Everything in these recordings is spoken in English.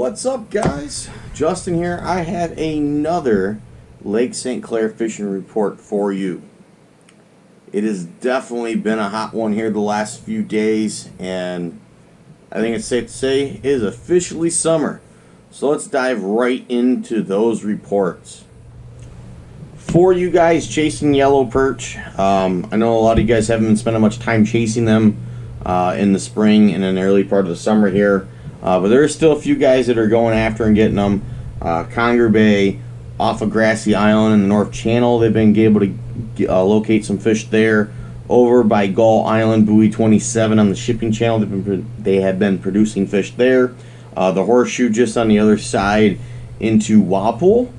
What's up, guys? Justin here. I have another Lake St. Clair fishing report for you. It has definitely been a hot one here the last few days, and I think it's safe to say it is officially summer. So let's dive right into those reports. For you guys chasing yellow perch, I know a lot of you guys haven't been spending much time chasing them in the spring and in the early part of the summer here. But there are still a few guys that are going after and getting them. Conger Bay, off of Grassy Island in the North Channel, they've been able to locate some fish there. Over by Gull Island, Buoy 27 on the shipping channel, they have been producing fish there. The Horseshoe just on the other side into Walpole,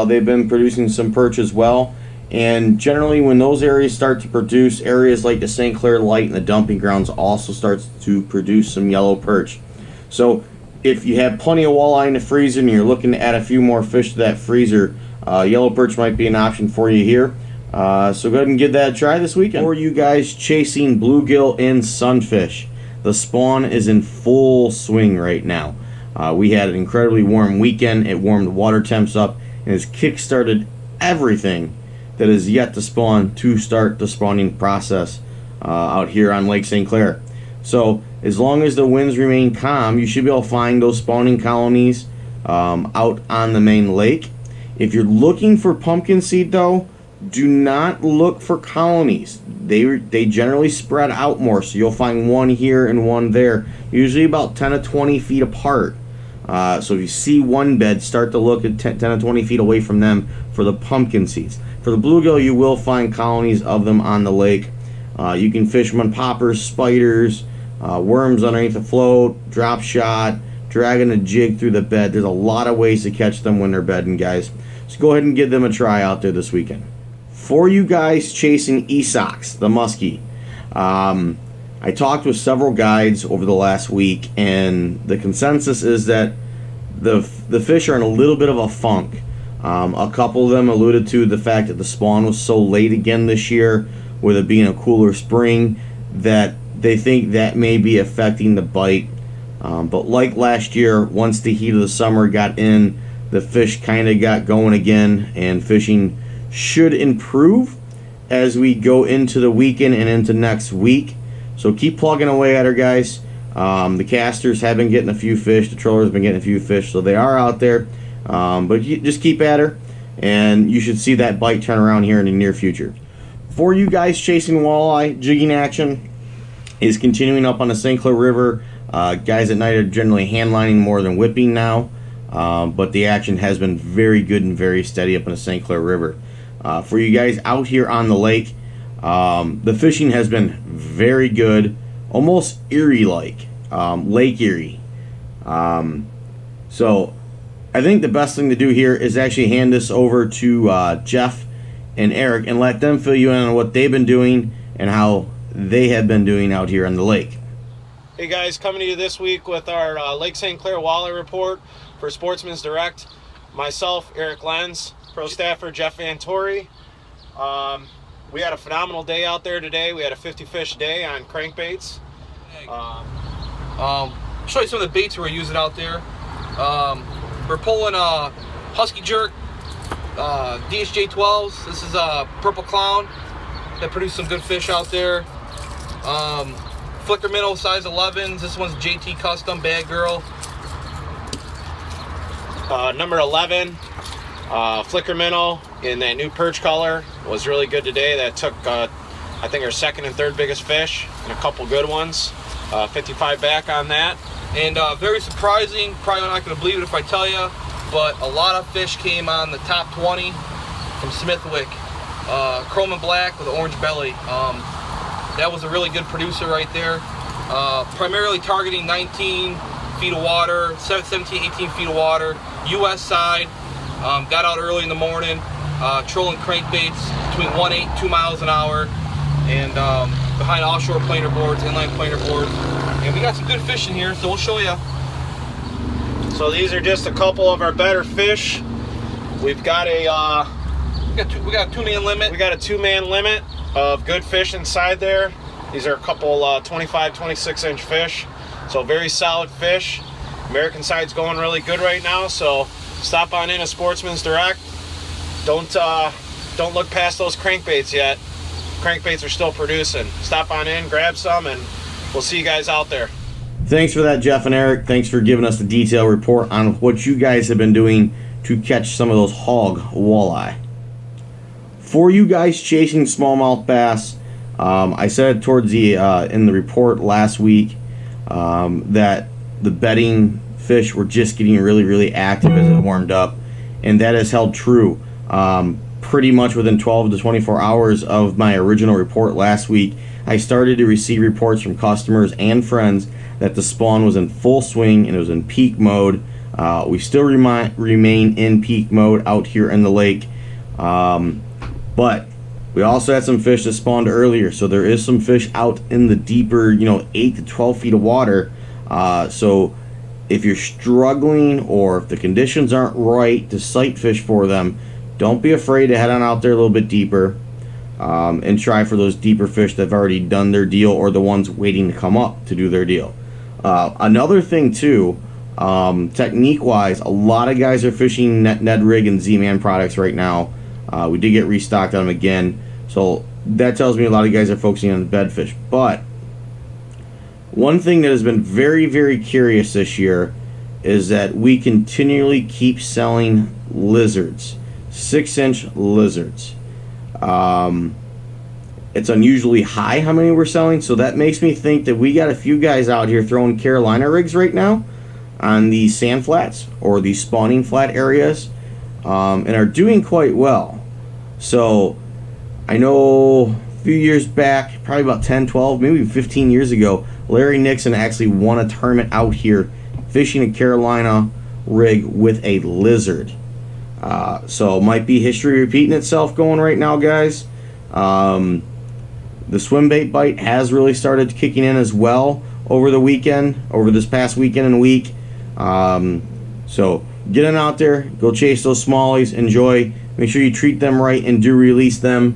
they've been producing some perch as well. And generally when those areas start to produce, areas like the St. Clair Light and the dumping grounds also starts to produce some yellow perch. So if you have plenty of walleye in the freezer and you're looking to add a few more fish to that freezer, yellow perch might be an option for you here. So go ahead and give that a try this weekend. For you guys chasing bluegill and sunfish, the spawn is in full swing right now. We had an incredibly warm weekend. It warmed the water temps up and has kick-started everything that is yet to spawn to start the spawning process out here on Lake St. Clair. So as long as the winds remain calm, you should be able to find those spawning colonies out on the main lake. If you're looking for pumpkin seed though, do not look for colonies. They generally spread out more, so you'll find one here and one there, usually about 10 to 20 feet apart. So if you see one bed, start to look at 10 to 20 feet away from them for the pumpkin seeds. For the bluegill, you will find colonies of them on the lake. You can fish them on poppers, spiders, worms underneath the float, drop shot, dragging a jig through the bed. There's a lot of ways to catch them when they're bedding, guys. So go ahead and give them a try out there this weekend. For you guys chasing esox, the musky, I talked with several guides over the last week, and the consensus is that the fish are in a little bit of a funk. A couple of them alluded to the fact that the spawn was so late again this year, with it being a cooler spring, that they think that may be affecting the bite. But like last year, once the heat of the summer got in, the fish kind of got going again, and fishing should improve as we go into the weekend and into next week. So keep plugging away at her, guys. The casters have been getting a few fish, the trollers have been getting a few fish, so they are out there. But you just keep at her, and you should see that bite turn around here in the near future. For you guys chasing walleye, jigging action is continuing up on the St. Clair River. Guys at night are generally hand lining more than whipping now, but the action has been very good and very steady up on the St. Clair River. For you guys out here on the lake, the fishing has been very good, almost Erie-like, Lake Erie. So I think the best thing to do here is actually hand this over to Jeff and Eric and let them fill you in on what they've been doing and how they have been doing out here on the lake. Hey guys, coming to you this week with our Lake St. Clair Walleye report for Sportsman's Direct. Myself, Eric Lenz, pro staffer Jeff Van Torrey. We had a phenomenal day out there today. We had a 50 fish day on crankbaits. Show you some of the baits we're using out there. We're pulling Husky Jerk, DSJ 12s. This is a Purple Clown that produced some good fish out there. Flicker minnow size 11s. This one's JT Custom Bad Girl. Number 11, Flicker minnow in that new perch color was really good today. That took I think our second and third biggest fish and a couple good ones. 55 back on that. And very surprising, probably not going to believe it if I tell you, but a lot of fish came on the top 20 from Smithwick. Chrome and black with an orange belly. That was a really good producer right there. Primarily targeting 19 feet of water, 17, 18 feet of water. US side, got out early in the morning, trolling crankbaits between 1.8 2 miles an hour, and behind offshore planer boards, inline planer boards. And we got some good fish in here, so we'll show you. So these are just a couple of our better fish. We've got a we got a 2-man limit. We got a 2-man limit of good fish inside there. These are a couple 25, 26 inch fish. So very solid fish. American side's going really good right now, so stop on in a Sportsman's Direct. Don't look past those crankbaits yet. Crankbaits are still producing. Stop on in, grab some, and we'll see you guys out there. Thanks for that, Jeff and Eric. Thanks for giving us the detailed report on what you guys have been doing to catch some of those hog walleye. For you guys chasing smallmouth bass, I said towards the in the report last week that the bedding fish were just getting really active as it warmed up, and that has held true. Pretty much within 12 to 24 hours of my original report last week, I started to receive reports from customers and friends that the spawn was in full swing and it was in peak mode. We still remain in peak mode out here in the lake, but we also had some fish that spawned earlier, so there is some fish out in the deeper, 8 to 12 feet of water. So if you're struggling or if the conditions aren't right to sight fish for them, don't be afraid to head on out there a little bit deeper and try for those deeper fish that have already done their deal or the ones waiting to come up to do their deal. Another thing too, technique wise, a lot of guys are fishing Ned Rig and Z-Man products right now. We did get restocked on them again, so that tells me a lot of guys are focusing on the bed fish. But one thing that has been very curious this year is that we continually keep selling lizards, 6-inch lizards. It's unusually high how many we're selling, so that makes me think that we got a few guys out here throwing Carolina rigs right now on the sand flats or the spawning flat areas, and are doing quite well. So I know a few years back, probably about 10, 12, maybe 15 years ago, Larry Nixon actually won a tournament out here fishing a Carolina rig with a lizard. So it might be history repeating itself going right now, guys. The swim bait bite has really started kicking in as well over the weekend, over this past weekend and week. So get on out there, go chase those smallies, enjoy. Make sure you treat them right and do release them.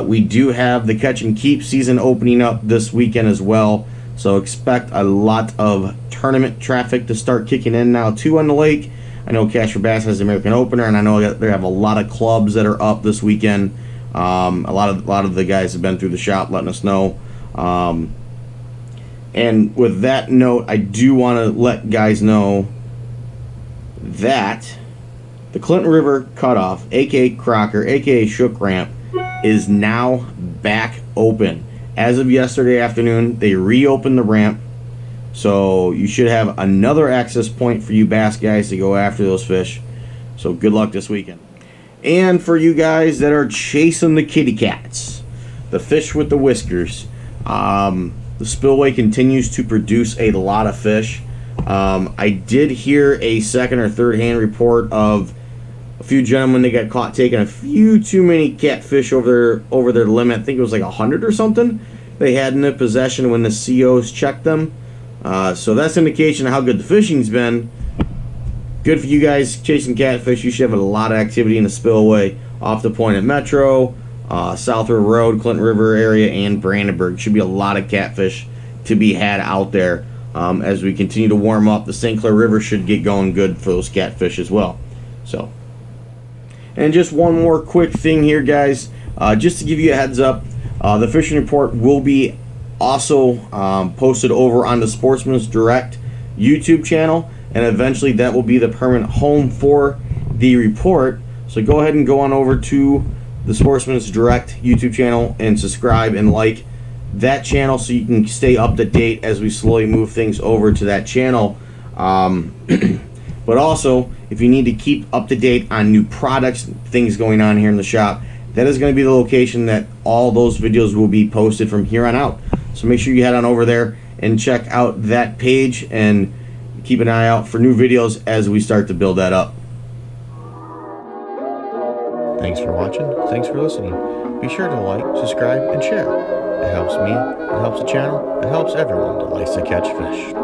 We do have the catch and keep season opening up this weekend as well, so expect a lot of tournament traffic to start kicking in now too on the lake. I know Cash for Bass has the American Opener, and I know they have a lot of clubs that are up this weekend. A lot of the guys have been through the shop letting us know. And with that note, I do want to let guys know that the Clinton River Cutoff, aka Crocker, aka Shook Ramp, is now back open. As of yesterday afternoon, they reopened the ramp, so you should have another access point for you bass guys to go after those fish. So good luck this weekend. And for you guys that are chasing the kitty cats, the fish with the whiskers, the spillway continues to produce a lot of fish. I did hear a second or third hand report of a few gentlemen that got caught taking a few too many catfish over their limit. I think it was like 100 or something they had in their possession when the COs checked them. So that's an indication of how good the fishing's been. Good for you guys chasing catfish. You should have a lot of activity in the spillway off the point at Metro, South River Road, Clinton River area, and Brandenburg. Should be a lot of catfish to be had out there. As we continue to warm up, the St. Clair River should get going good for those catfish as well. So, and just one more quick thing here, guys. Just to give you a heads up, the fishing report will be also posted over on the Sportsman's Direct YouTube channel, and eventually that will be the permanent home for the report. So go ahead and go on over to the Sportsman's Direct YouTube channel and subscribe and like that channel so you can stay up to date as we slowly move things over to that channel. But also, if you need to keep up to date on new products, things going on here in the shop, that is going to be the location that all those videos will be posted from here on out. So make sure you head on over there and check out that page and keep an eye out for new videos as we start to build that up. Thanks for watching. Thanks for listening. Be sure to like, subscribe, and share. It helps me, it helps the channel, it helps everyone that likes to catch fish.